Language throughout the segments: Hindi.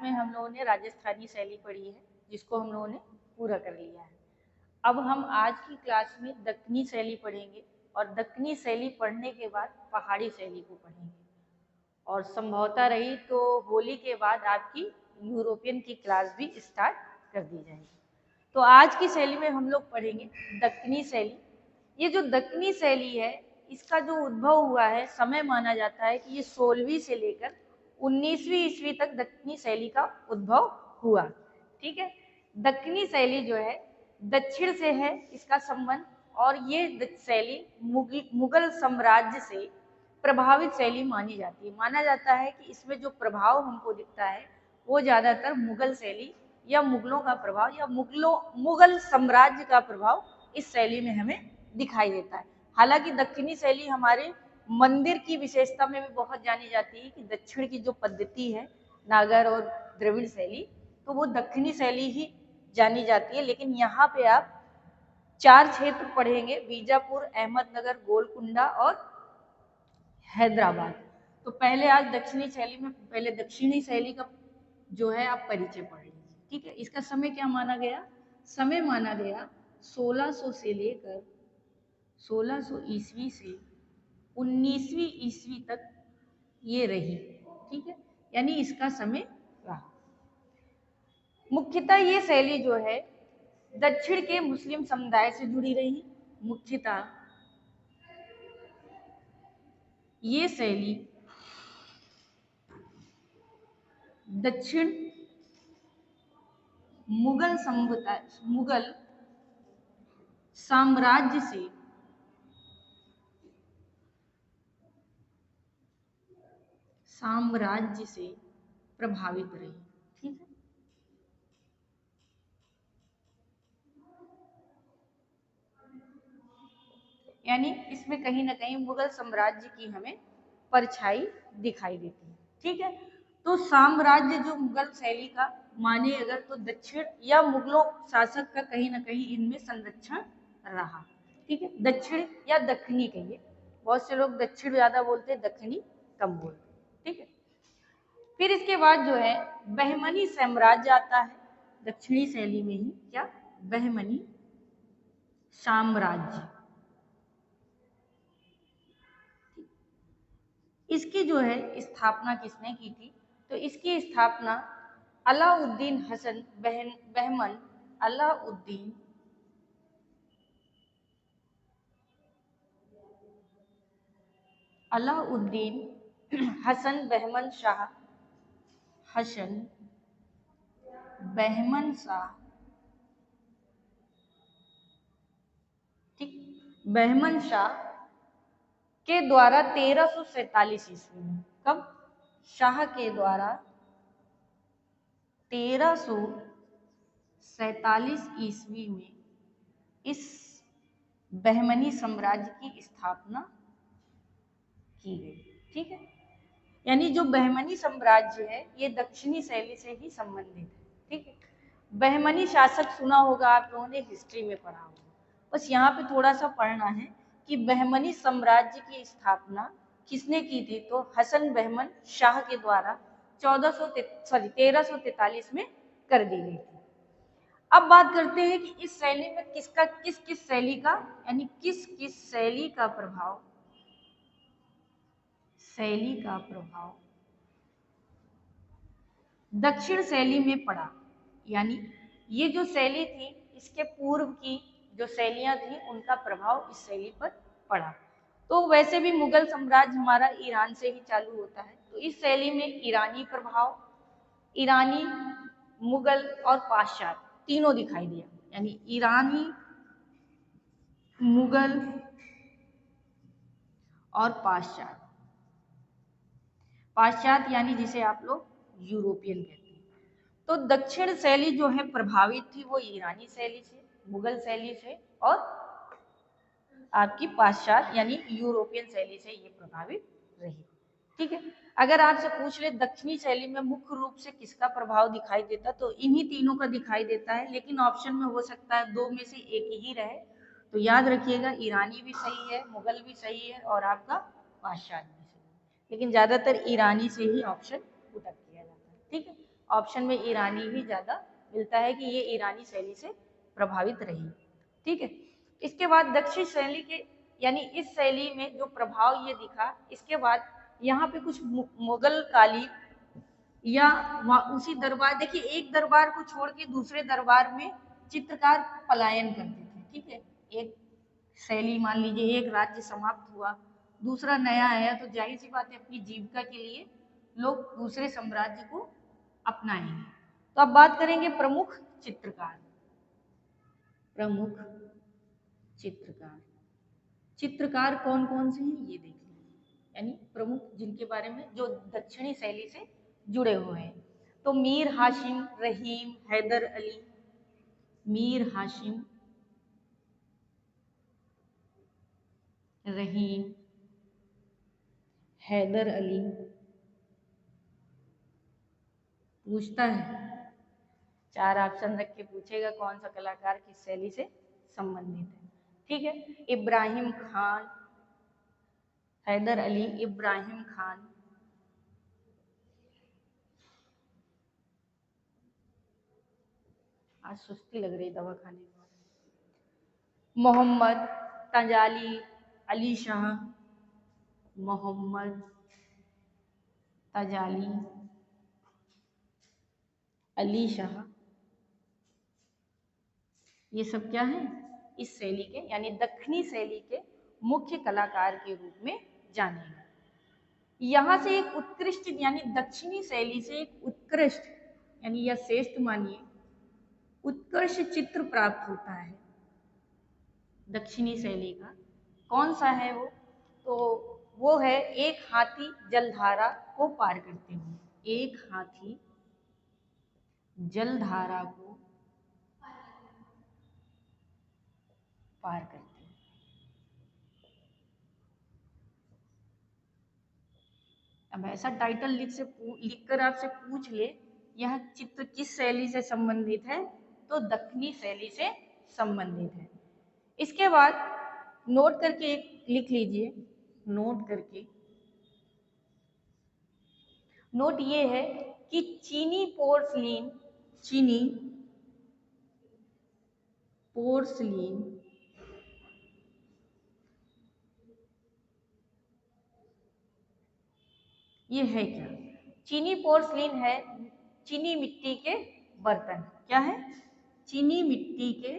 में हम लोगों ने राजस्थानी शैली पढ़ी है, जिसको हम लोगों ने पूरा कर लिया है। अब हम आज की क्लास में दक्कनी शैली पढ़ेंगे और दक्कनी शैली पढ़ने के बाद पहाड़ी शैली को पढ़ेंगे, और संभवतः रही तो होली के बाद आपकी यूरोपियन की क्लास भी स्टार्ट कर दी जाएगी। तो आज की शैली में हम लोग पढ़ेंगे दक्कनी शैली। ये जो दक्कनी शैली है, इसका जो उद्भव हुआ है, समय माना जाता है कि ये 16वीं से लेकर 19वीं ईस्वी तक दक्कनी शैली का उद्भव हुआ। ठीक है, दक्कनी शैली जो है दक्षिण से है इसका संबंध, और ये शैली मुगल साम्राज्य से प्रभावित शैली मानी जाती है। माना जाता है कि इसमें जो प्रभाव हमको दिखता है वो ज्यादातर मुगल शैली या मुगलों का प्रभाव या मुगल साम्राज्य का प्रभाव इस शैली में हमें दिखाई देता है। हालांकि दक्षिणी शैली हमारे मंदिर की विशेषता में भी बहुत जानी जाती है कि दक्षिण की जो पद्धति है नागर और द्रविड़ शैली, तो वो दक्षिणी शैली ही जानी जाती है। लेकिन यहाँ पे आप 4 क्षेत्र पढ़ेंगे, बीजापुर, अहमदनगर, गोलकुंडा और हैदराबाद। तो पहले आज दक्षिणी शैली में पहले दक्षिणी शैली का जो है आप परिचय पढ़ लीजिए। ठीक है, इसका समय क्या माना गया? समय माना गया 1600 से लेकर 1600 ईस्वी से 19वीं ईस्वी तक ये रही। ठीक है, यानी इसका समय रहा। मुख्यतः ये शैली जो है दक्षिण के मुस्लिम समुदाय से जुड़ी रही। मुख्यतः ये शैली दक्षिण मुगल साम्राज्य से प्रभावित रही। ठीक है, यानी इसमें कहीं ना कहीं मुगल साम्राज्य की हमें परछाई दिखाई देती है। ठीक है, तो साम्राज्य जो मुगल शैली का माने अगर, तो दक्षिण या मुगलों शासक का कहीं ना कहीं इनमें संरक्षण रहा। ठीक है, दक्षिण या दक्षिणी कहिए, बहुत से लोग दक्षिण ज्यादा बोलते हैं, दक्षिणी कम बोलते हैं। ठीक है, फिर इसके बाद जो है बहमनी साम्राज्य आता है दक्षिणी शैली में ही। क्या? बहमनी साम्राज्य। इसकी जो है स्थापना किसने की थी? तो इसकी स्थापना अलाउद्दीन हसन बहमन अलाउद्दीन हसन बहमन शाह ठीक, बहमन शाह के द्वारा 1347 ईस्वी में। कब? शाह के द्वारा 1347 ईस्वी में इस बहमनी साम्राज्य की स्थापना की गई। ठीक है, यानी जो बहमनी साम्राज्य है ये दक्षिणी शैली से ही संबंधित है। ठीक है, बहमनी शासक सुना होगा आप लोगों ने, हिस्ट्री में पढ़ा होगा, बस यहाँ पे थोड़ा सा पढ़ना है कि बहमनी साम्राज्य की स्थापना किसने की थी? तो हसन बहमन शाह के द्वारा 1343 में कर दी गई थी। अब बात करते हैं कि इस शैली में किस किस शैली का, यानी किस किस शैली का प्रभाव दक्षिण शैली में पड़ा। यानी ये जो शैली थी इसके पूर्व की जो शैलियां थी उनका प्रभाव इस शैली पर पड़ा। तो वैसे भी मुगल साम्राज्य हमारा ईरान से ही चालू होता है, तो इस शैली में ईरानी प्रभाव, ईरानी, मुगल और पाश्चात्य तीनों दिखाई दिया। यानी ईरानी, मुगल और पाश्चात्य यानी जिसे आप लोग यूरोपियन कहते हैं। तो दक्षिण शैली जो है प्रभावित थी वो ईरानी शैली से, मुगल शैली से और आपकी पाश्चात्य यानी यूरोपियन शैली से ये प्रभावित रही। ठीक है, अगर आपसे पूछ ले दक्षिणी शैली में मुख्य रूप से किसका प्रभाव दिखाई देता, तो इन्हीं तीनों का दिखाई देता है, लेकिन ऑप्शन में हो सकता है दो में से एक ही रहे। तो याद रखिएगा ईरानी भी सही है, मुगल भी सही है और आपका पाश्चात्य भी सही है, लेकिन ज्यादातर ईरानी से ही ऑप्शन पुट अप किया जाता है। ठीक है, ऑप्शन में ईरानी ही ज़्यादा मिलता है कि ये ईरानी शैली से प्रभावित रही। ठीक है, इसके बाद दक्षिण शैली के यानी इस शैली में जो प्रभाव ये दिखा, इसके बाद यहाँ पे कुछ मुगल कालीन या उसी दरबार, देखिए एक दरबार को छोड़ के दूसरे दरबार में चित्रकार पलायन करते थे। ठीक है, एक शैली मान लीजिए एक राज्य समाप्त हुआ, दूसरा नया आया, तो जाहिर सी बात है अपनी जीविका के लिए लोग दूसरे साम्राज्य को अपनाएंगे। तो अब बात करेंगे प्रमुख चित्रकार। प्रमुख चित्रकार, चित्रकार कौन कौन से हैं ये देख लीजिए, यानी प्रमुख जिनके बारे में जो दक्षिणी शैली से जुड़े हुए हैं। तो मीर हाशिम, रहीम, हैदर अली, मीर हाशिम, रहीम, हैदर अली। पूछता है, 4 ऑप्शन रख के पूछेगा कौन सा कलाकार किस शैली से संबंधित है। ठीक है, इब्राहिम खान, हैदर अली, इब्राहिम खान, आज सुस्ती लग रही दवा खाने के बाद। मोहम्मद तजाली, अली शाह, मोहम्मद तजाली, अली शाह, ये सब क्या है, इस शैली के यानी दक्षिणी शैली के मुख्य कलाकार के रूप में जाने गए। यहाँ से एक उत्कृष्ट यानी दक्षिणी शैली से एक उत्कृष्ट यानी या श्रेष्ठ मानिए उत्कृष्ट चित्र प्राप्त होता है दक्षिणी शैली का। कौन सा है वो? तो वो है एक हाथी जलधारा को पार करते हुए, एक हाथी जलधारा को पार करते हैं। अब ऐसा टाइटल लिखकर आपसे पूछ ले यह चित्र किस शैली से संबंधित है, तो दक्षिणी शैली से संबंधित है। इसके बाद नोट करके एक लिख लीजिए, नोट करके नोट ये है कि चीनी पोर्सलीन, चीनी पोर्सलीन ये है क्या? चीनी पोर्सलीन है चीनी मिट्टी के बर्तन। क्या है? चीनी मिट्टी के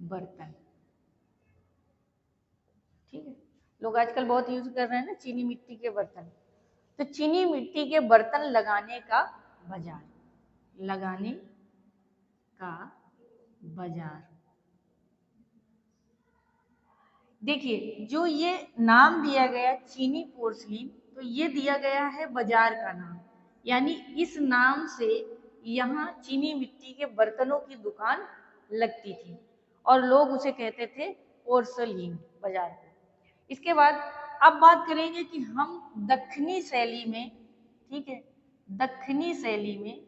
बर्तन। ठीक है, लोग आजकल बहुत यूज कर रहे हैं ना चीनी मिट्टी के बर्तन। तो चीनी मिट्टी के बर्तन लगाने का बाजार, लगाने का बाजार। देखिए जो ये नाम दिया गया चीनी पोर्सलीन, तो ये दिया गया है बाजार का नाम, यानी इस नाम से यहाँ चीनी मिट्टी के बर्तनों की दुकान लगती थी और लोग उसे कहते थे पोर्सलीन बाजार को। इसके बाद अब बात करेंगे कि हम दक्षिणी शैली में, ठीक है, दक्षिणी शैली में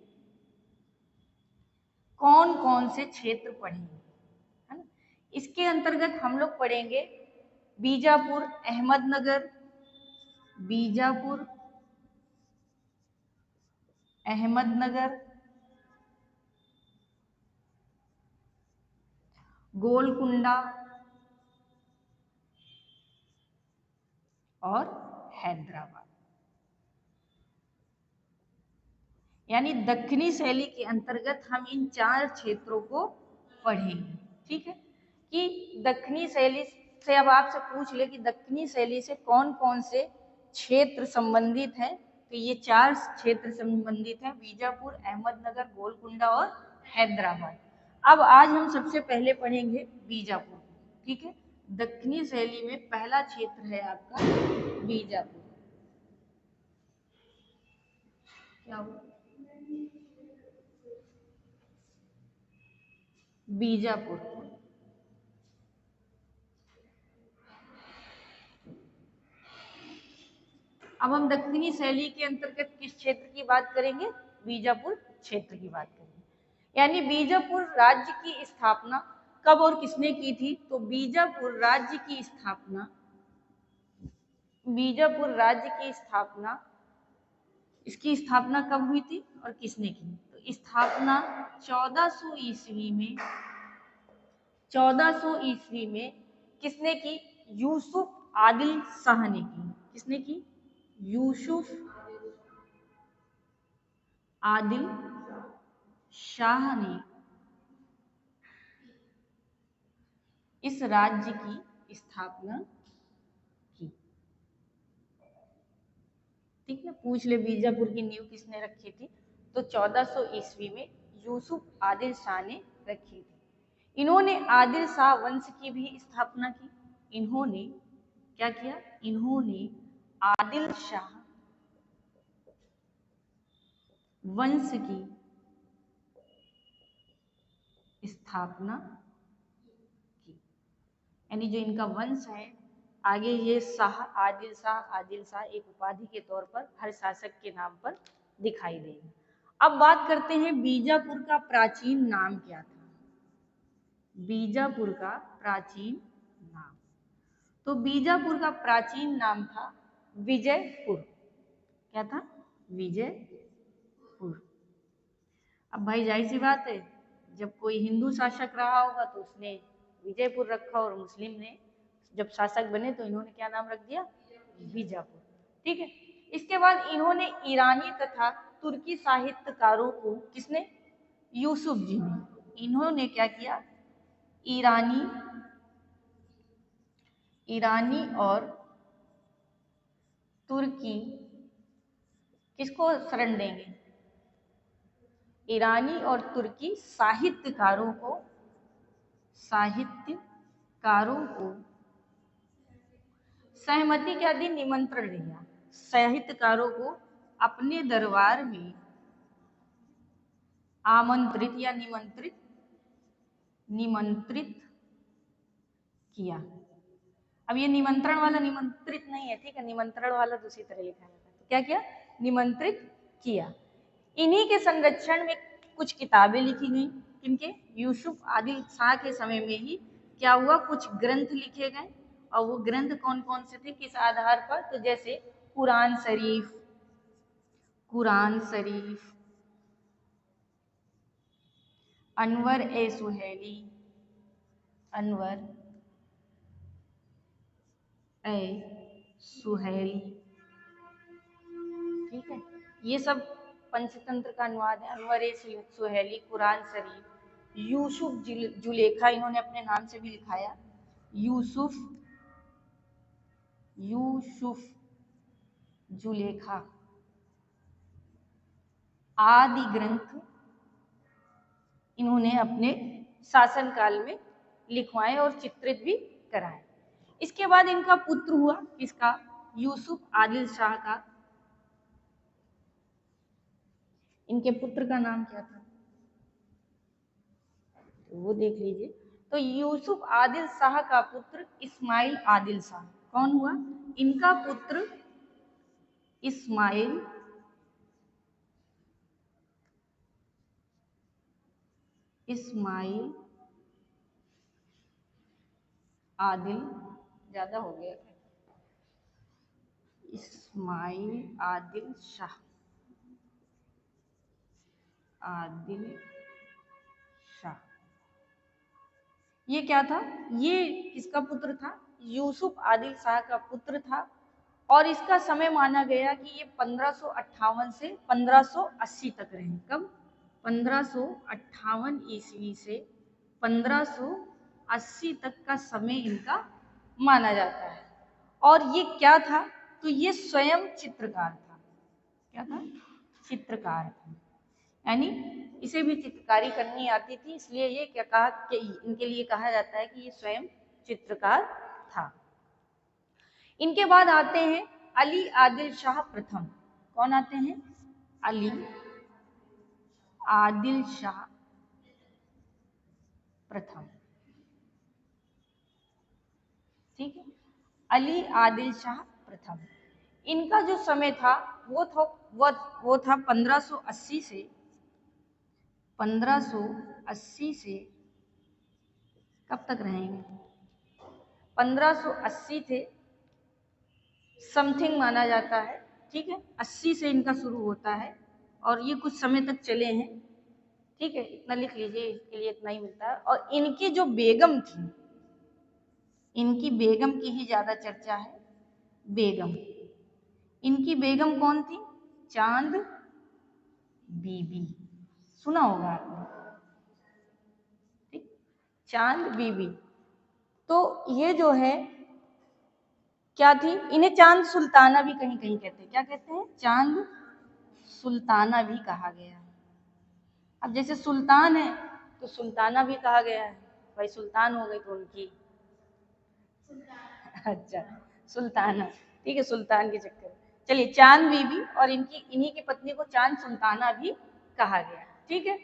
कौन कौन से क्षेत्र पढ़ेंगे, है ना। इसके अंतर्गत हम लोग पढ़ेंगे बीजापुर, अहमदनगर, बीजापुर, अहमदनगर, गोलकुंडा और हैदराबाद। यानी दक्षिणी शैली के अंतर्गत हम इन 4 क्षेत्रों को पढ़ेंगे। ठीक है, कि दक्षिणी शैली से अब आपसे पूछ ले कि दक्षिणी शैली से कौन कौन से क्षेत्र संबंधित हैं, तो ये 4 क्षेत्र संबंधित हैं, बीजापुर, अहमदनगर, गोलकुंडा और हैदराबाद। अब आज हम सबसे पहले पढ़ेंगे बीजापुर। ठीक है, दक्षिणी शैली में पहला क्षेत्र है आपका बीजापुर। क्या हुआ? बीजापुर। अब हम दक्षिणी शैली के अंतर्गत किस क्षेत्र की बात करेंगे? बीजापुर क्षेत्र की बात करेंगे। यानी बीजापुर राज्य की स्थापना कब और किसने की थी? तो बीजापुर राज्य की स्थापना बीजापुर राज्य की स्थापना, इसकी स्थापना कब हुई थी और किसने की? तो स्थापना 1400 ईस्वी में, 1400 ईस्वी में किसने की? यूसुफ आदिल शाह ने की। किसने की? यूसुफ आदिल शाह ने इस राज्य की स्थापना की। ठीक है, पूछ ले बीजापुर की नींव किसने रखी थी? तो 1400 ईस्वी में यूसुफ आदिल शाह ने रखी थी। इन्होंने आदिल शाह वंश की भी स्थापना की। इन्होंने क्या किया? इन्होंने आदिल शाह वंश की स्थापना की। यानी जो इनका वंश है, आगे ये शाह, आदिल शाह एक उपाधि के तौर पर हर शासक के नाम पर दिखाई देगी। अब बात करते हैं बीजापुर का प्राचीन नाम क्या था। बीजापुर का प्राचीन नाम, तो बीजापुर का प्राचीन नाम था विजयपुर। क्या था? विजयपुर। अब भाई जाहिर सी बात है, जब कोई हिंदू शासक रहा होगा तो उसने विजयपुर रखा, और मुस्लिम ने जब शासक बने तो इन्होंने क्या नाम रख दिया? बीजापुर। ठीक है। इसके बाद इन्होंने ईरानी तथा तुर्की साहित्यकारों को, किसने? यूसुफ जी ने। इन्होंने क्या किया? ईरानी और तुर्की, किसको शरण देंगे? ईरानी और तुर्की साहित्यकारों को सहमति क्या दी? निमंत्रण दिया। साहित्यकारों को अपने दरबार में आमंत्रित या निमंत्रित किया। अब ये निमंत्रण वाला निमंत्रित नहीं है, ठीक है, निमंत्रण वाला दूसरी तरह लिखा जाता है। तो क्या किया? निमंत्रित किया। इन्हीं के संरक्षण में कुछ किताबें लिखी गई। किनके? यूसुफ आदिल शाह के समय में ही क्या हुआ? कुछ ग्रंथ लिखे गए। और वो ग्रंथ कौन कौन से थे, किस आधार पर? तो जैसे कुरान शरीफ, अनवर ए सुहेली, ठीक है, ये सब पंचतंत्र का अनुवाद है। अनवर ए सुहेली, कुरान शरीफ, यूसुफ जुलेखा, इन्होंने अपने नाम से भी लिखाया, यूसुफ जुलेखा आदि ग्रंथ इन्होंने अपने शासनकाल में लिखवाए और चित्रित भी कराए। इसके बाद इनका पुत्र हुआ, किसका? यूसुफ आदिल शाह का। इनके पुत्र का नाम क्या था? तो वो देख लीजिए। तो यूसुफ आदिल शाह का पुत्र इस्माइल आदिल शाह कौन हुआ? इनका पुत्र इस्माइल आदिल, ज्यादा हो गया, इस्माइल आदिल शाह, ये क्या था? ये किसका पुत्र था? यूसुफ आदिल शाह का पुत्र था। और इसका समय माना गया कि ये 1558 से 1580 तक रहे। कब? 1558 ईस्वी से 1580 तक का समय इनका माना जाता है। और ये क्या था? तो ये स्वयं चित्रकार था। क्या था? चित्रकार था। यानी इसे भी चित्रकारी करनी आती थी, इसलिए ये क्या कहा कि इनके लिए कहा जाता है कि ये स्वयं चित्रकार था। इनके बाद आते हैं अली आदिल शाह प्रथम। कौन आते हैं? अली आदिल शाह प्रथम। ठीक है, अली आदिल शाह प्रथम। इनका जो समय था वो था 1580 से कब तक रहेंगे? 1580 थे समथिंग माना जाता है, ठीक है। 80 से इनका शुरू होता है और ये कुछ समय तक चले हैं, ठीक है। इतना लिख लीजिए, इसके लिए इतना ही मिलता है। और इनकी जो बेगम थी, इनकी बेगम की ही ज्यादा चर्चा है। बेगम, इनकी बेगम कौन थी? चांद बीबी, सुना होगा आपने, ठीक, चांद बीबी। तो ये जो है क्या थी, इन्हें चांद सुल्ताना भी कहीं कहीं कहते हैं। क्या कहते हैं? चांद सुल्ताना भी कहा गया है। अब जैसे सुल्तान है तो सुल्ताना भी कहा गया है, भाई सुल्तान हो गई तो उनकी अच्छा सुल्ताना, ठीक है, सुल्तान के चक्कर में। चलिए, चांद बीबी और इनकी इन्हीं की पत्नी को चांद सुल्ताना भी कहा गया, ठीक है।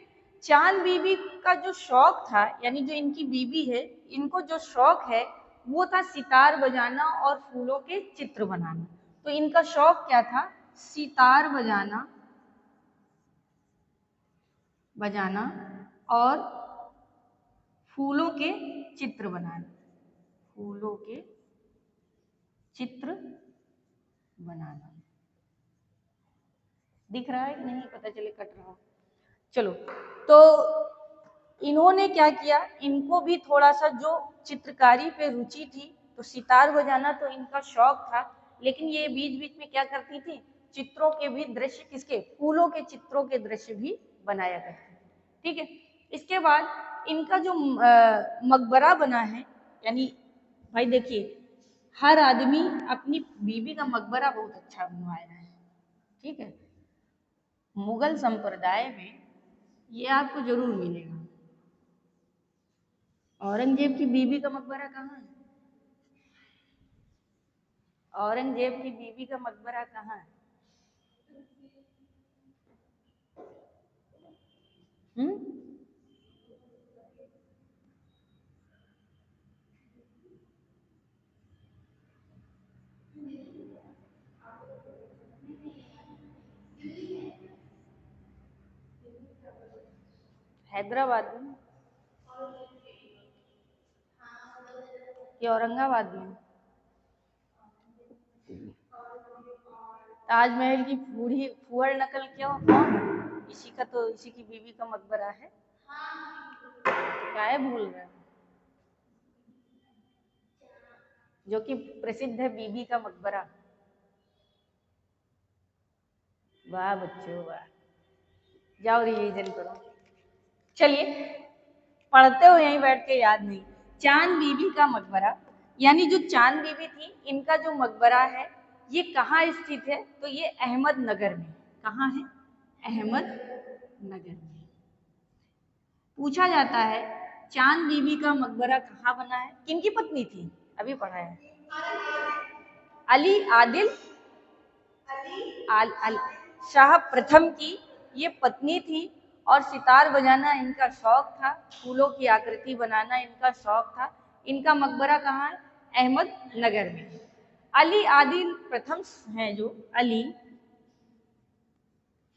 चांद बीबी का जो शौक था, यानी जो इनकी बीबी है, इनको जो शौक है वो था सितार बजाना और फूलों के चित्र बनाना। तो इनका शौक क्या था? सितार बजाना और फूलों के चित्र बनाना, फूलों के चित्र बनाना। दिख रहा है कि नहीं? पता चले कट रहा हो। चलो, तो इन्होंने क्या किया, इनको भी थोड़ा सा जो चित्रकारी पे रुचि थी, तो सितार बजाना तो इनका शौक था, लेकिन ये बीच बीच में क्या करती थी, चित्रों के भी दृश्य, किसके? फूलों के चित्रों के दृश्य भी बनाया करती थी, ठीक है। इसके बाद इनका जो मकबरा बना है, यानी भाई देखिए, हर आदमी अपनी बीबी का मकबरा बहुत अच्छा बनवाया है, ठीक है। मुगल संप्रदाय में ये आपको जरूर मिलेगा। औरंगजेब की बीबी का मकबरा कहाँ है? औरंगजेब की बीबी का मकबरा कहाँ है? हम्म? हैदराबाद में कि औरंगाबाद में? ताजमहल की पूरी फुहड़ नकल क्यों, कौन है? इसी का तो, इसी की बीवी का मकबरा है। क्या है, भूल रहे हैं? जो कि प्रसिद्ध है बीबी का मकबरा। वाह बच्चों वाह, जाओ रिवीजन करो। चलिए, पढ़ते हो यहीं बैठ के, याद नहीं। चांद बीबी का मकबरा, यानी जो चांद बीबी थी, इनका जो मकबरा है ये कहाँ स्थित है? तो ये अहमदनगर में। कहाँ है? अहमदनगर में। पूछा जाता है चांद बीबी का मकबरा कहाँ बना है, किनकी पत्नी थी? अभी पढ़ा है, अली आदिल शाह प्रथम की ये पत्नी थी, और सितार बजाना इनका शौक था, फूलों की आकृति बनाना इनका शौक था। इनका मकबरा कहाँ है? अहमदनगर में। अली आदिल प्रथम हैं, जो अली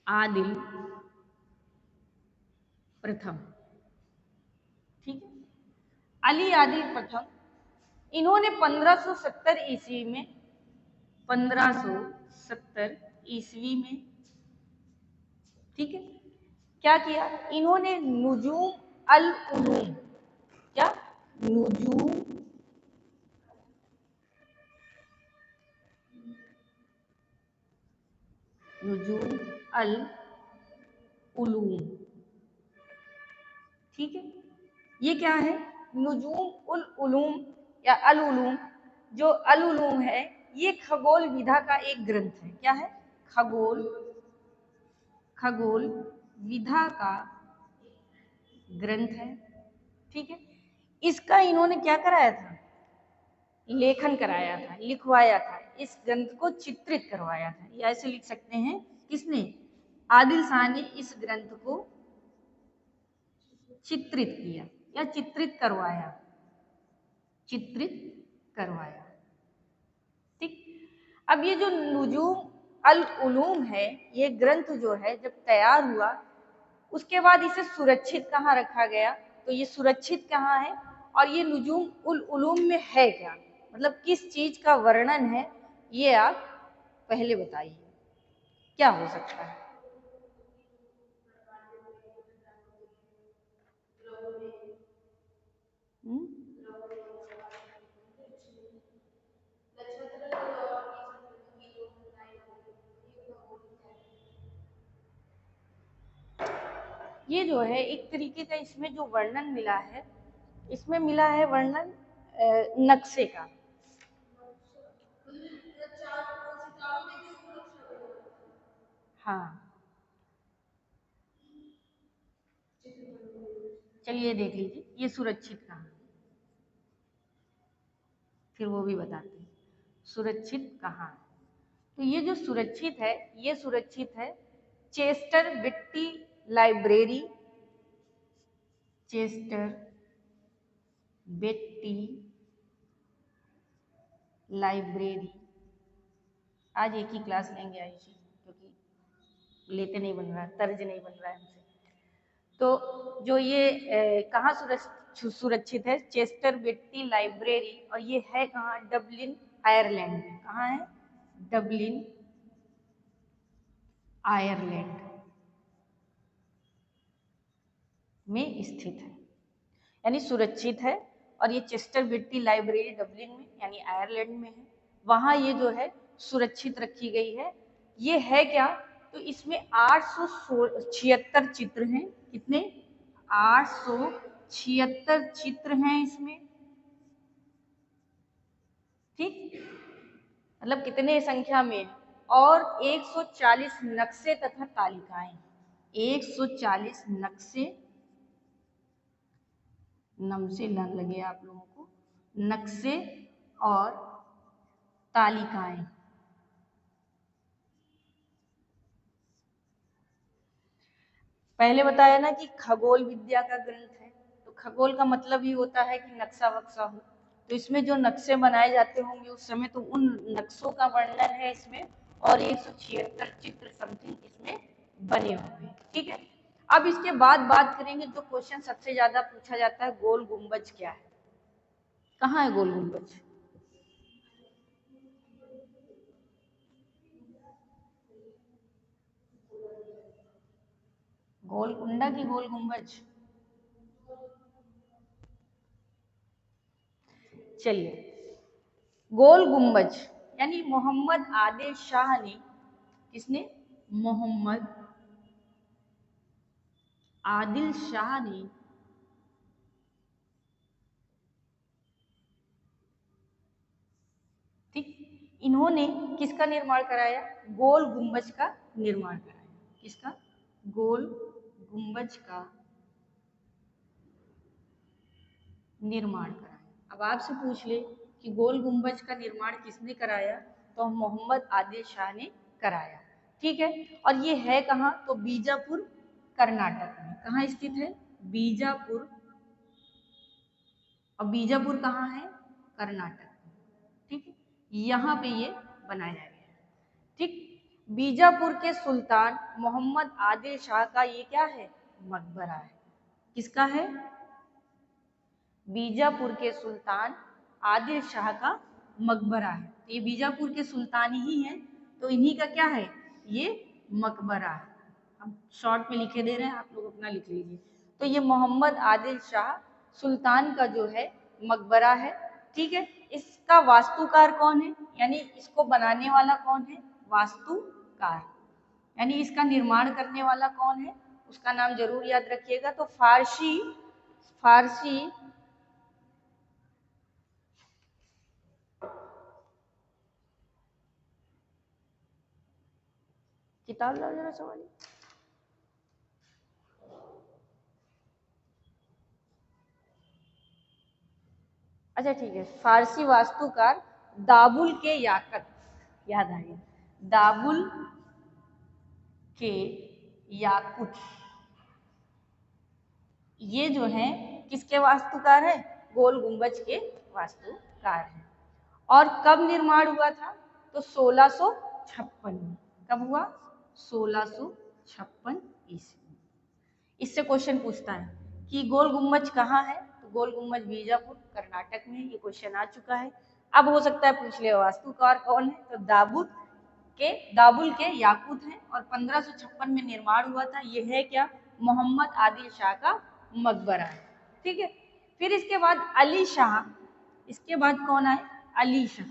आदिल प्रथम, ठीक है, अली आदिल प्रथम, इन्होंने 1570 ईस्वी में, 1570 ईस्वी में, ठीक है, क्या किया इन्होंने? नुजूम अल उलूम, क्या? नुजूम नुजूम अल उलूम, ठीक है। ये क्या है? नुजूम उल उलूम या अल उलूम। जो अल उलूम है ये खगोल विधा का एक ग्रंथ है। क्या है? खगोल विधा का ग्रंथ है, ठीक है। इसका इन्होंने क्या कराया था? लेखन कराया था, लिखवाया था, इस ग्रंथ को चित्रित करवाया था। या ऐसे लिख सकते हैं, किसने? आदिल शाह ने इस ग्रंथ को चित्रित किया या चित्रित करवाया, चित्रित करवाया, ठीक। अब ये जो नुजूम अल उलूम है, ये ग्रंथ जो है जब तैयार हुआ, उसके बाद इसे सुरक्षित कहाँ रखा गया? तो ये सुरक्षित कहाँ है, और ये नुजूम उल उलूम में है क्या, मतलब किस चीज का वर्णन है, ये आप पहले बताइए क्या हो सकता है। हुँ? ये जो है एक तरीके का इसमें जो वर्णन मिला है, इसमें मिला है वर्णन नक्शे का। हाँ, चलिए देख लीजिए ये सुरक्षित कहाँ, फिर वो भी बताते हैं सुरक्षित कहाँ है। तो ये जो सुरक्षित है, ये सुरक्षित है चेस्टर बिट्टी लाइब्रेरी, चेस्टर बिट्टी लाइब्रेरी। आज एक ही क्लास लेंगे आयुषी, क्योंकि लेते नहीं बन रहा, तर्ज नहीं बन रहा है हमसे। तो जो ये कहाँ सुरक्षित है, चेस्टर बिट्टी लाइब्रेरी, और ये है कहाँ, डबलिन आयरलैंड में। कहाँ है, डबलिन आयरलैंड में स्थित है, यानी सुरक्षित है। और ये चेस्टर बिट्टी लाइब्रेरी डबलिन में यानी आयरलैंड में है, वहाँ ये जो है सुरक्षित रखी गई है। ये है क्या, तो इसमें 876 चित्र हैं। कितने, 876 चित्र हैं इसमें, ठीक, मतलब कितने संख्या में, और 140 नक्शे तथा तालिकाएं, 140 नक्शे, नम से न लगे आप लोगों को, नक्शे और तालिकाएं। पहले बताया ना कि खगोल विद्या का ग्रंथ है, तो खगोल का मतलब ही होता है कि नक्शा वक्शा हो। तो इसमें जो नक्शे बनाए जाते होंगे उस समय, तो उन नक्शों का वर्णन है इसमें, और 176 चित्र समथिंग इसमें बने हुए हैं, ठीक है। अब इसके बाद बात करेंगे, जो क्वेश्चन सबसे ज्यादा पूछा जाता है, गोल गुंबज क्या है, कहाँ है गोल गुंबज। गोलकुंडा की गोल गुंबज, चलिए, गोल गुंबज यानी मोहम्मद आदिल शाह ने, किसने, मोहम्मद आदिल शाह ने ठीक, इन्होंने किसका निर्माण कराया, गोल गुंबज का निर्माण कराया। किसका, गोल गुंबज का निर्माण कराया। अब आपसे पूछ ले कि गोल गुंबज का निर्माण किसने कराया, तो मोहम्मद आदिल शाह ने कराया, ठीक है। और ये है कहाँ, तो बीजापुर कर्नाटक में। कहाँ स्थित है, बीजापुर, और बीजापुर कहाँ है, कर्नाटक में, ठीक है। यहाँ पे ये बनाया गया है, ठीक। बीजापुर के सुल्तान मोहम्मद आदिल शाह का ये क्या है, मकबरा है। किसका है, बीजापुर के सुल्तान आदिल शाह का मकबरा है। ये बीजापुर के सुल्तान ही हैं, तो इन्हीं का क्या है, ये मकबरा है। हम शॉर्ट में लिखे दे रहे हैं, आप लोग अपना लिख लीजिए। तो ये मोहम्मद आदिल शाह सुल्तान का जो है मकबरा है, ठीक है। इसका वास्तुकार कौन है, यानी इसको बनाने वाला कौन है, वास्तुकार, यानी इसका निर्माण करने वाला कौन है, उसका नाम जरूर याद रखिएगा। तो फारसी फारसी किताब लाओ जरा सवाल। अच्छा ठीक है, फारसी वास्तुकार दाबुल के याकत, याद आ गया, दाबुल के याकुत, ये जो है किसके वास्तुकार है, गोल गुंबज के वास्तुकार हैं। और कब निर्माण हुआ था, तो 1656 में। कब हुआ, 1656 ईस्वी। इससे क्वेश्चन पूछता है कि गोल गुंबज कहाँ है, तो गोल गुंबज बीजापुर कर्नाटक में, ये क्वेश्चन आ चुका है। अब हो सकता है पूछ ले वास्तुकार कौन है, तो दाबुल के याकूत हैं और 1556 में निर्माण हुआ था। ये है क्या, मोहम्मद आदिल शाह का मकबरा है। ठीक है, फिर इसके बाद अली शाह, इसके बाद कौन आए, अली शाह।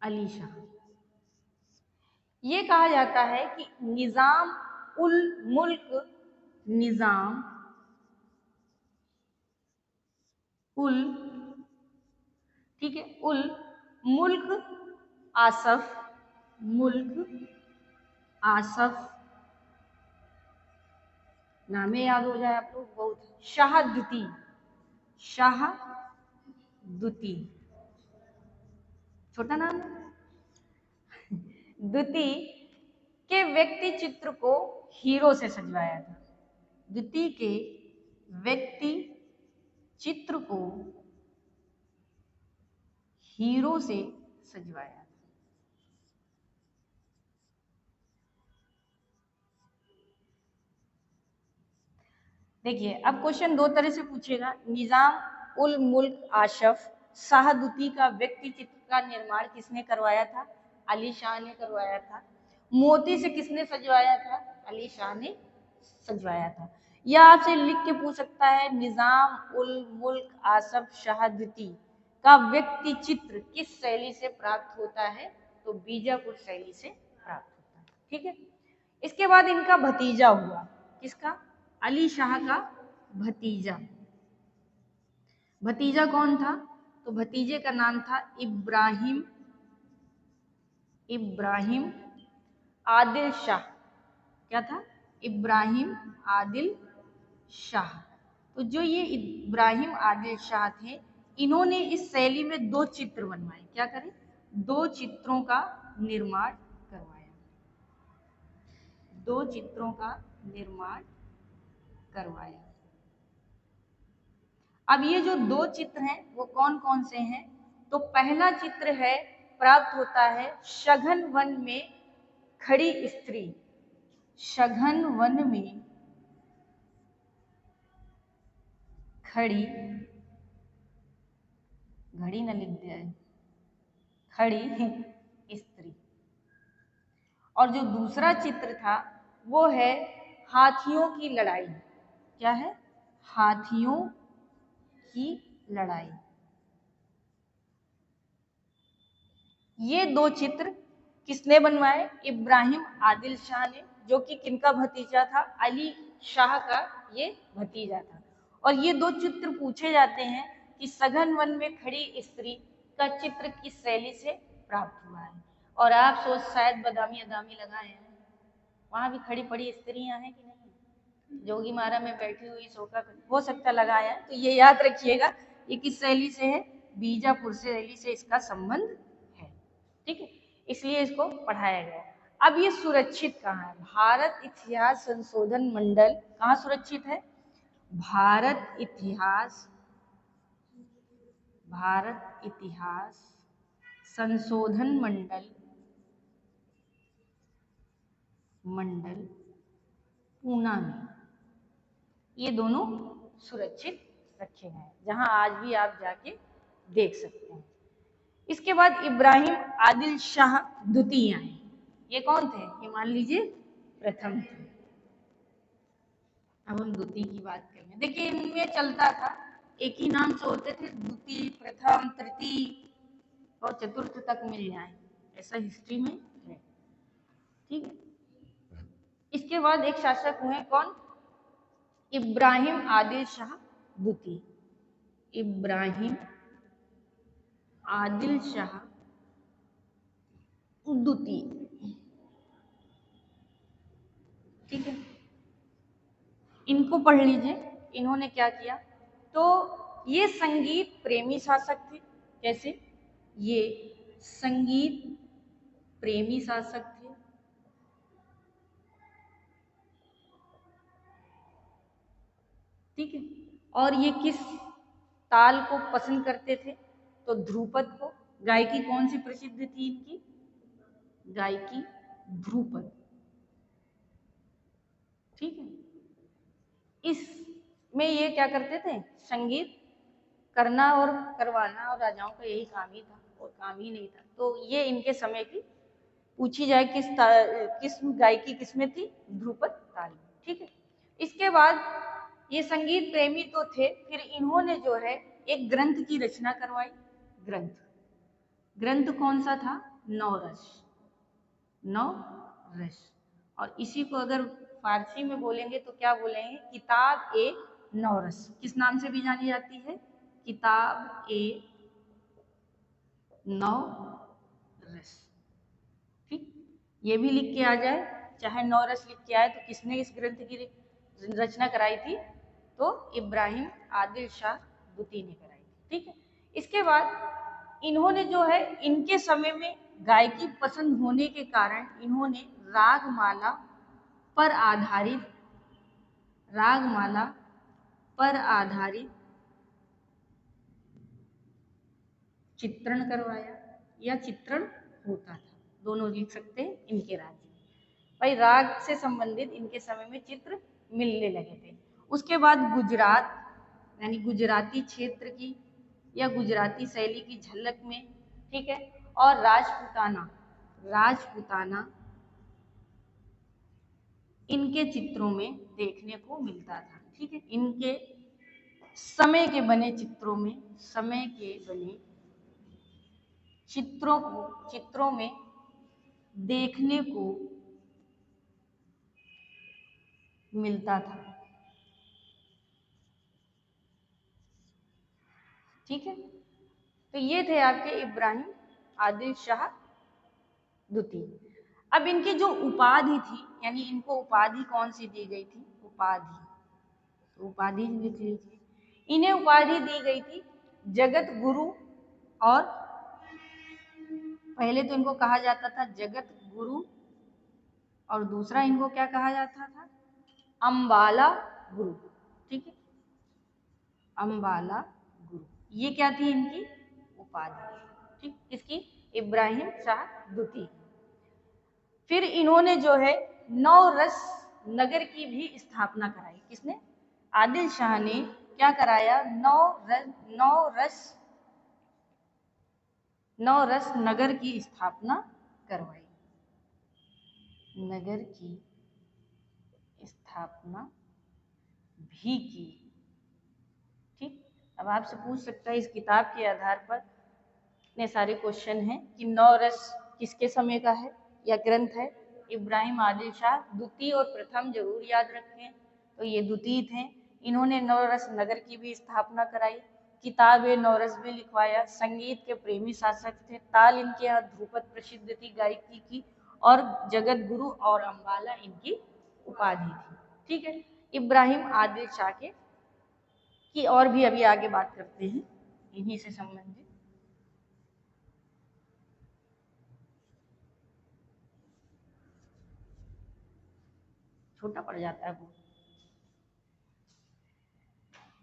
अली शाह ये कहा जाता है कि निजाम उल मुल्क, निजाम उल, ठीक है, उल मुल्क आसफ, मुल्क आसफ, नामे याद हो जाए आप लोग बहुत, शाहदुती, शाहदुती, छोटा नाम है। द्वितीय के व्यक्ति चित्र को हीरो से सजवाया था। द्वितीय के व्यक्ति चित्र को हीरो से सजवाया था। देखिए अब क्वेश्चन दो तरह से पूछेगा, निजाम उल मुल्क आशफ शाहदुती का व्यक्ति चित्र का निर्माण किसने करवाया था, अली शाह ने करवाया था। मोती से किसने सजवाया था, अली शाह ने सजवाया था। या आपसे लिख के पूछ सकता है, निजाम उल मुल्क आसफ शाहदुती का व्यक्ति चित्र किस शैली से प्राप्त होता है, तो बीजापुर शैली से प्राप्त होता है। ठीक है, इसके बाद इनका भतीजा हुआ, किसका, अली शाह का भतीजा। भतीजा कौन था, तो भतीजे का नाम था इब्राहिम, इब्राहिम आदिल शाह। क्या था, इब्राहिम आदिल शाह। तो जो ये इब्राहिम आदिल शाह थे, इन्होंने इस शैली में दो चित्र बनवाए। क्या करें, दो चित्रों का निर्माण करवाया, दो चित्रों का निर्माण करवाया। अब ये जो दो चित्र हैं वो कौन कौन से हैं, तो पहला चित्र है, प्राप्त होता है सघन वन में खड़ी स्त्री, सघन वन में खड़ी, घड़ी न लिख दिया है, खड़ी स्त्री। और जो दूसरा चित्र था वो है हाथियों की लड़ाई। क्या है, हाथियों की लड़ाई। ये दो चित्र किसने बनवाए, इब्राहिम आदिल शाह ने, जो कि किनका भतीजा था, अली शाह का ये भतीजा था। और ये दो चित्र पूछे जाते हैं कि सघन वन में खड़ी स्त्री का चित्र किस शैली से प्राप्त हुआ है। और आप सोच शायद बदामी अदामी लगाए हैं, वहां भी खड़ी पड़ी स्त्रियां हैं कि नहीं, जोगी मारा में बैठी हुई शोका हो सकता लगाया है। तो ये याद रखिएगा, ये किस शैली से है, बीजापुर शैली से इसका संबंध है। ठीक है, इसलिए इसको पढ़ाया गया। अब ये सुरक्षित कहाँ है, भारत इतिहास संशोधन मंडल कहाँ सुरक्षित है, भारत इतिहास, भारत इतिहास संशोधन मंडल, मंडल पूना में ये दोनों सुरक्षित रखे गए, जहां आज भी आप जाके देख सकते हैं। इसके बाद इब्राहिम आदिल शाह द्वितीय आए। ये कौन थे, ये मान लीजिए प्रथम थे। अब हम द्वितीय की बात करेंगे। देखिए इनमें चलता था, एक ही नाम से होते थे, द्वितीय, प्रथम, तृतीय और चतुर्थ तक मिल जाए, ऐसा हिस्ट्री में है। ठीक है, इसके बाद एक शासक हुए कौन, इब्राहिम आदिल शाह द्वितीय, इब्राहिम आदिल शाह द्वितीय। ठीक है, इनको पढ़ लीजिए, इन्होंने क्या किया, तो ये संगीत प्रेमी शासक थे। कैसे, ये संगीत प्रेमी शासक थे। ठीक है, और ये किस ताल को पसंद करते थे, तो ध्रुपद को। गायकी कौन सी प्रसिद्ध थी इनकी, गायकी ध्रुपद। ठीक है, इसमें ये क्या करते थे, संगीत करना और करवाना और राजाओं का यही काम ही था और काम ही नहीं था। तो ये इनके समय की पूछी जाए किस गायकी किसमें थी, ध्रुपद ताल में। ठीक है, इसके बाद ये संगीत प्रेमी तो थे, फिर इन्होंने जो है एक ग्रंथ की रचना करवाई। ग्रंथ कौन सा था, नवरस। और इसी को अगर फारसी में बोलेंगे तो क्या बोलेंगे, किताब ए नवरस। किस नाम से भी जानी जाती है, किताब ए नवरस। ठीक, ये भी लिख के आ जाए, चाहे नवरस लिख के आए। तो किसने इस ग्रंथ की रचना कराई थी, तो इब्राहिम आदिल शाह दुती ने कराई थी। ठीक है, इसके बाद इन्होंने जो है, इनके समय में गायकी पसंद होने के कारण इन्होंने रागमाला पर आधारित चित्रण करवाया, या चित्रण होता था, दोनों लिख सकते हैं इनके राज्य में। भाई राग से संबंधित इनके समय में चित्र मिलने लगे थे। उसके बाद गुजरात यानी गुजराती क्षेत्र की या गुजराती शैली की झलक में, ठीक है, और राजपूताना इनके चित्रों में देखने को मिलता था। ठीक है, इनके समय के बने चित्रों में देखने को मिलता था। ठीक है, तो ये थे आपके इब्राहिम आदिल शाह दुती। अब इनकी जो उपाधि थी, यानी इनको उपाधि कौन सी दी गई थी, उपाधि लिख लीजिए। इन्हें उपाधि दी गई थी जगत गुरु, और पहले तो इनको कहा जाता था जगत गुरु, और दूसरा इनको क्या कहा जाता था, अंबाला गुरु। ठीक है, अंबाला गुरु, ये क्या थी इनकी उपाधि। ठीक, किसकी, इब्राहिम शाह दुती। फिर इन्होंने जो है नवरस नगर की भी स्थापना कराई। किसने, आदिल शाह ने क्या कराया, नवरस नगर की स्थापना करवाई। नगर की स्थापना भी की। ठीक, अब आपसे पूछ सकता है इस किताब के आधार पर इतने सारे क्वेश्चन हैं कि नवरस किसके समय का है या ग्रंथ है, इब्राहिम आदिल शाह द्वितीय और प्रथम जरूर याद रखें। तो ये द्वितीय थे। इन्होंने नवरस नगर की भी स्थापना कराई, किताब नवरस भी लिखवाया, संगीत के प्रेमी शासक थे, ताल इनके यहाँ ध्रुपद प्रसिद्ध थी गायकी की, और जगत गुरु और अंबाला इनकी उपाधि थी। ठीक है, इब्राहिम आदिल शाह के की और भी अभी आगे बात करते हैं इन्हीं से संबंधित। छोटा पड़ जाता है वो।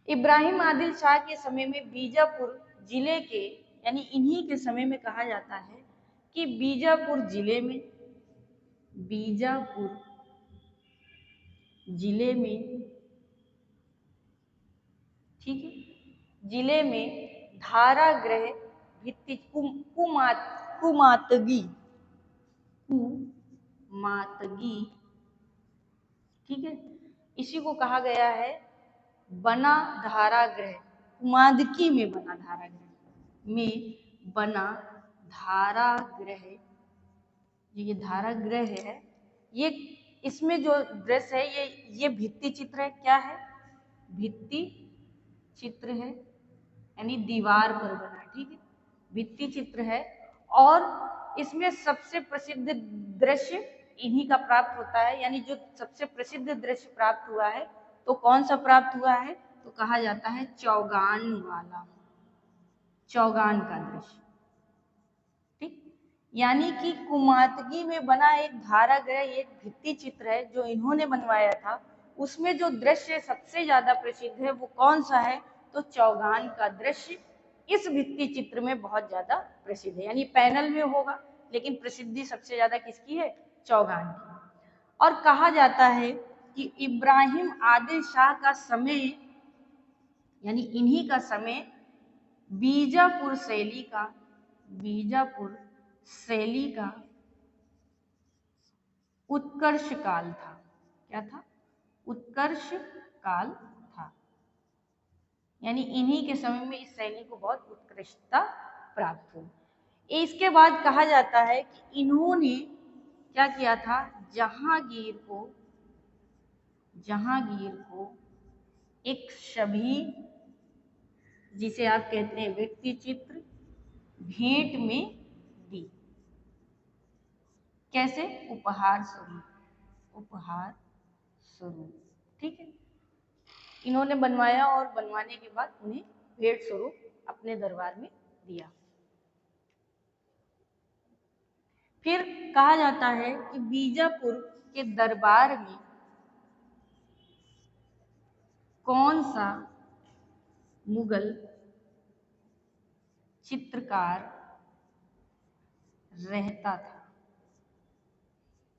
इब्राहिम आदिल शाह के समय में बीजापुर जिले के, यानी इन्हीं के समय में कहा जाता है कि बीजापुर जिले में, ठीक है, जिले में धारागृह भित्ति कुमातगी, ठीक है, इसी को कहा गया है बना धारागृह, कुमादकी में बना धारागृह, ये धारागृह है। ये इसमें जो दृश्य है ये भित्ति चित्र है। क्या है, भित्ति चित्र है, यानी दीवार पर बना। ठीक है, भित्ति चित्र है, और इसमें सबसे प्रसिद्ध दृश्य इन्हीं का प्राप्त होता है। यानी जो सबसे प्रसिद्ध दृश्य प्राप्त हुआ है, तो कौन सा प्राप्त हुआ है, तो कहा जाता है चौगान का दृश्य। ठीक, यानी कि कुमातगी में बना एक धारागृह, एक भित्ति चित्र है जो इन्होंने बनवाया था। उसमें जो दृश्य सबसे ज्यादा प्रसिद्ध है वो कौन सा है, तो चौगान का दृश्य इस भित्ति चित्र में बहुत ज्यादा प्रसिद्ध है। यानी पैनल में होगा, लेकिन प्रसिद्धि सबसे ज्यादा किसकी है, चौगान की। और कहा जाता है कि इब्राहिम आदिल शाह का समय, यानी इन्हीं का समय बीजापुर शैली का उत्कर्ष काल था। क्या था? उत्कर्ष काल था, यानी इन्हीं के समय में इस शैली को बहुत उत्कृष्टता प्राप्त हुई। इसके बाद कहा जाता है कि इन्होंने क्या किया था? जहांगीर को एक छवि, जिसे आप कहते हैं व्यक्ति चित्र, भेंट में दी। कैसे? उपहार स्वरूप। ठीक है, इन्होंने बनवाया और बनवाने के बाद उन्हें भेंट स्वरूप अपने दरबार में दिया। फिर कहा जाता है कि बीजापुर के दरबार में कौन सा मुगल चित्रकार रहता था?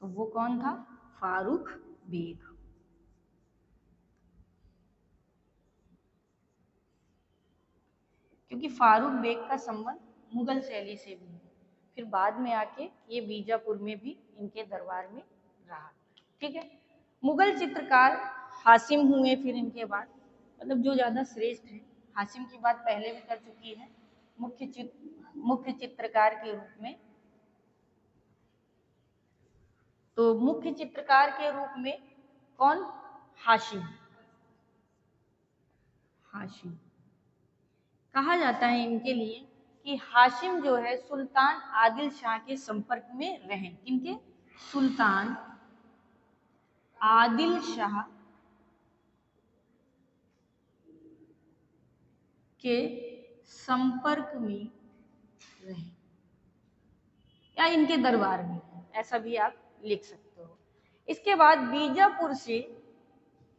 तो वो कौन था? फारूक बेग। क्योंकि फारूक बेग का संबंध मुगल शैली से भी है। फिर बाद में आके ये बीजापुर में भी इनके दरबार में रहा। ठीक है, मुगल चित्रकार हासिम हुए फिर इनके बाद, मतलब जो ज्यादा श्रेष्ठ है। हासिम की बात पहले भी कर चुकी है, मुख्य चित्रकार के रूप में। तो मुख्य चित्रकार के रूप में कौन? हाशिम। कहा जाता है इनके लिए कि हाशिम जो है सुल्तान आदिल शाह के संपर्क में रहे। किनके? सुल्तान आदिल शाह के संपर्क में रहे, या इनके दरबार में, ऐसा भी आप लिख सकते हो। इसके बाद बीजापुर से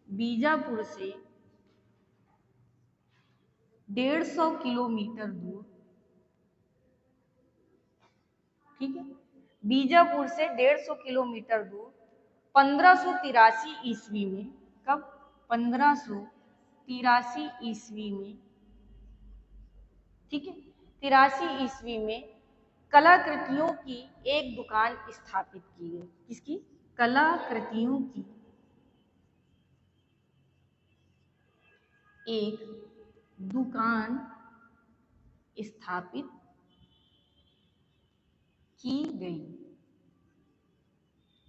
150 किलोमीटर दूर, ठीक है, बीजापुर से 150 किलोमीटर दूर 1583 ईस्वी में, कब? 1583 ईस्वी में, ठीक है, 83 ईस्वी में कलाकृतियों की एक दुकान स्थापित की गई। किसकी? कलाकृतियों की एक दुकान स्थापित की गई।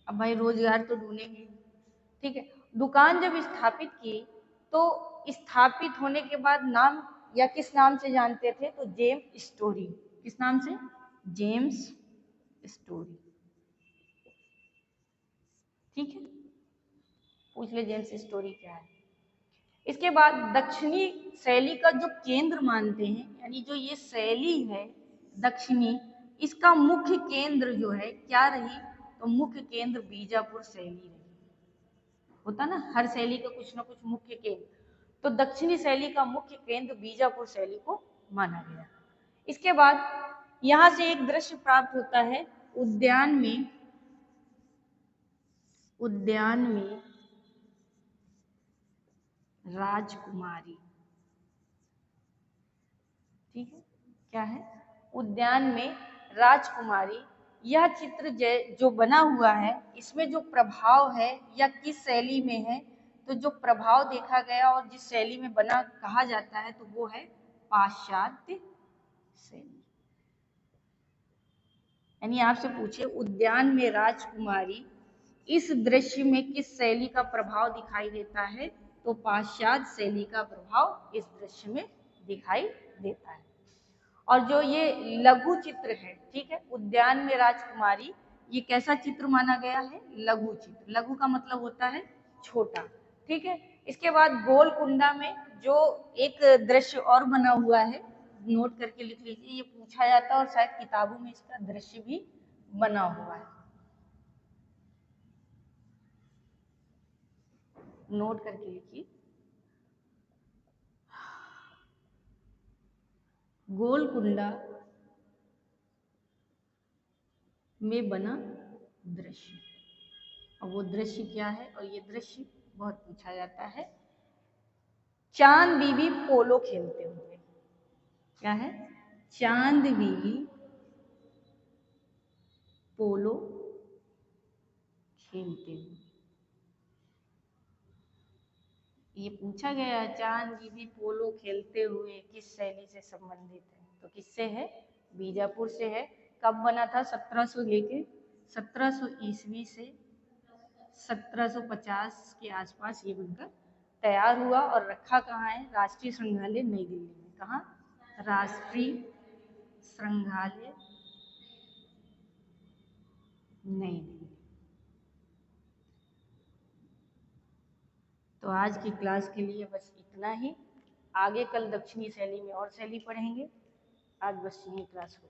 अब भाई रोजगार तो ढूंढेंगे, ठीक है। दुकान जब स्थापित की तो स्थापित होने के बाद नाम, या किस नाम से जानते थे? तो जेम्स स्टोरी। किस नाम से? James story. ठीक है, पूछ ले जेम्स स्टोरी क्या है। इसके बाद दक्षिणी शैली का जो केंद्र मानते हैं, यानी जो ये शैली है दक्षिणी, इसका मुख्य केंद्र जो है क्या रही? तो मुख्य केंद्र बीजापुर शैली रही। होता ना, हर शैली का कुछ ना कुछ मुख्य केंद्र, तो दक्षिणी शैली का मुख्य केंद्र बीजापुर शैली को माना गया। इसके बाद यहां से एक दृश्य प्राप्त होता है उद्यान में राजकुमारी। ठीक है, क्या है? उद्यान में राजकुमारी। यह चित्र जो बना हुआ है, इसमें जो प्रभाव है या किस शैली में है? तो जो प्रभाव देखा गया और जिस शैली में बना कहा जाता है तो वो है पाश्चात्य शैली। यानी आपसे पूछे उद्यान में राजकुमारी, इस दृश्य में किस शैली का प्रभाव दिखाई देता है? तो पाश्चात्य शैली का प्रभाव इस दृश्य में दिखाई देता है। और जो ये लघु चित्र है, ठीक है, उद्यान में राजकुमारी, ये कैसा चित्र माना गया है? लघु चित्र। लघु का मतलब होता है छोटा। ठीक है, इसके बाद गोलकुंडा में जो एक दृश्य और बना हुआ है, नोट करके लिख लीजिए, ये पूछा जाता है और शायद किताबों में इसका दृश्य भी बना हुआ है, नोट करके लिखिए। गोलकुंडा में बना दृश्य, और वो दृश्य क्या है? और ये दृश्य बहुत पूछा जाता है, चांद बीबी पोलो खेलते हुए। क्या है? चांद बीबी पोलो खेलते हुए। ये पूछा गया है, चांद बीबी पोलो खेलते हुए किस शैली से संबंधित है? तो किससे है? बीजापुर से है। कब बना था? 1700 लेके 1700 ईस्वी से 1750 के आसपास ये बनकर तैयार हुआ और रखा कहाँ है? राष्ट्रीय संग्रहालय नई दिल्ली में। कहाँ? राष्ट्रीय संग्रहालय नई दिल्ली। तो आज की क्लास के लिए बस इतना ही। आगे कल दक्षिणी शैली में और शैली पढ़ेंगे। आज बस यही क्लास हो।